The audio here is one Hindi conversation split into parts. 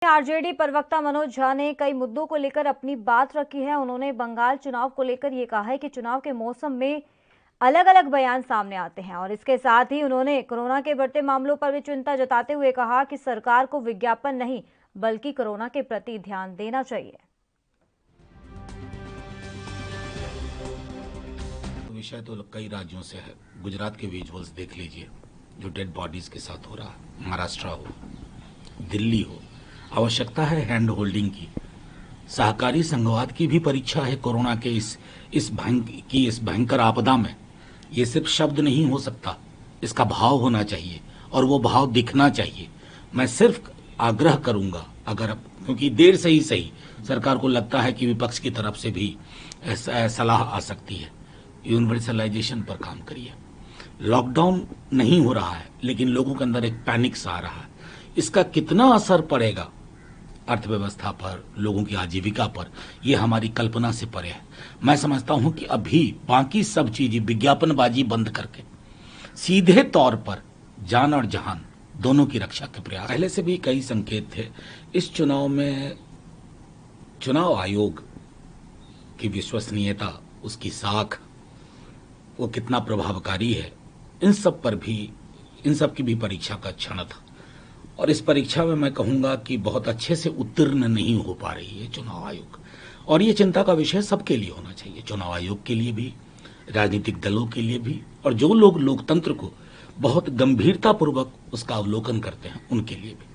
आरजेडी प्रवक्ता मनोज झा ने कई मुद्दों को लेकर अपनी बात रखी है। उन्होंने बंगाल चुनाव को लेकर ये कहा है कि चुनाव के मौसम में अलग अलग बयान सामने आते हैं और इसके साथ ही उन्होंने कोरोना के बढ़ते मामलों पर भी चिंता जताते हुए कहा कि सरकार को विज्ञापन नहीं बल्कि कोरोना के प्रति ध्यान देना चाहिए। विषय तो कई राज्यों से है। गुजरात के विजुअल्स देख लीजिए जो डेड बॉडीज के साथ हो रहा है। महाराष्ट्र हो, दिल्ली हो, आवश्यकता है हैंड होल्डिंग की। सहकारी संघवाद की भी परीक्षा है कोरोना के इस भयंकर आपदा में। ये सिर्फ शब्द नहीं हो सकता, इसका भाव होना चाहिए और वो भाव दिखना चाहिए। मैं सिर्फ आग्रह करूंगा, अगर क्योंकि देर से ही सही सरकार को लगता है कि विपक्ष की तरफ से भी सलाह आ सकती है, यूनिवर्सलाइजेशन पर काम करिए। लॉकडाउन नहीं हो रहा है लेकिन लोगों के अंदर एक पैनिक सा आ रहा है। इसका कितना असर पड़ेगा अर्थव्यवस्था पर, लोगों की आजीविका पर, यह हमारी कल्पना से परे है। मैं समझता हूं कि अभी बाकी सब चीजें विज्ञापनबाजी बंद करके सीधे तौर पर जान और जहान दोनों की रक्षा के प्रयास। पहले से भी कई संकेत थे। इस चुनाव में चुनाव आयोग की विश्वसनीयता, उसकी साख, वो कितना प्रभावकारी है, इन सब की भी परीक्षा का क्षण था। और इस परीक्षा में मैं कहूंगा कि बहुत अच्छे से उत्तीर्ण नहीं हो पा रही है चुनाव आयोग। और ये चिंता का विषय सबके लिए होना चाहिए, चुनाव आयोग के लिए भी, राजनीतिक दलों के लिए भी, और जो लोग लोकतंत्र को बहुत गंभीरता पूर्वक उसका अवलोकन करते हैं उनके लिए भी।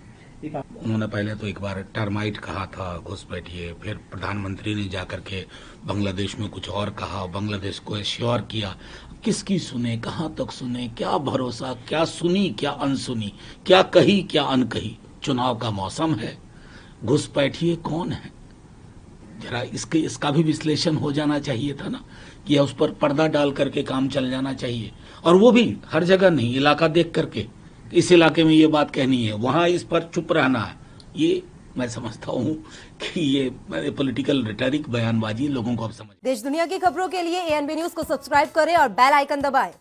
उन्होंने पहले तो एक बार टर्माइट कहा था, घुसपैठिए, फिर प्रधानमंत्री ने जाकर के बांग्लादेश में कुछ और कहा, बांग्लादेश को एश्योर किया। किसकी सुने, कहां तक सुने, क्या भरोसा, क्या सुनी क्या अनसुनी, क्या कही क्या अनकही। चुनाव का मौसम है, घुसपैठिए कौन है, जरा इसका भी विश्लेषण हो जाना चाहिए था ना, कि उस पर पर्दा डाल करके काम चल जाना चाहिए। और वो भी हर जगह नहीं, इलाका देख करके, इस इलाके में ये बात कहनी है, वहां इस पर चुप रहना है। ये मैं समझता हूं कि ये पॉलिटिकल रिटोरिक, बयानबाजी लोगों को अब समझ। देश दुनिया की खबरों के लिए ANB न्यूज को सब्सक्राइब करें और बेल आइकन दबाएं।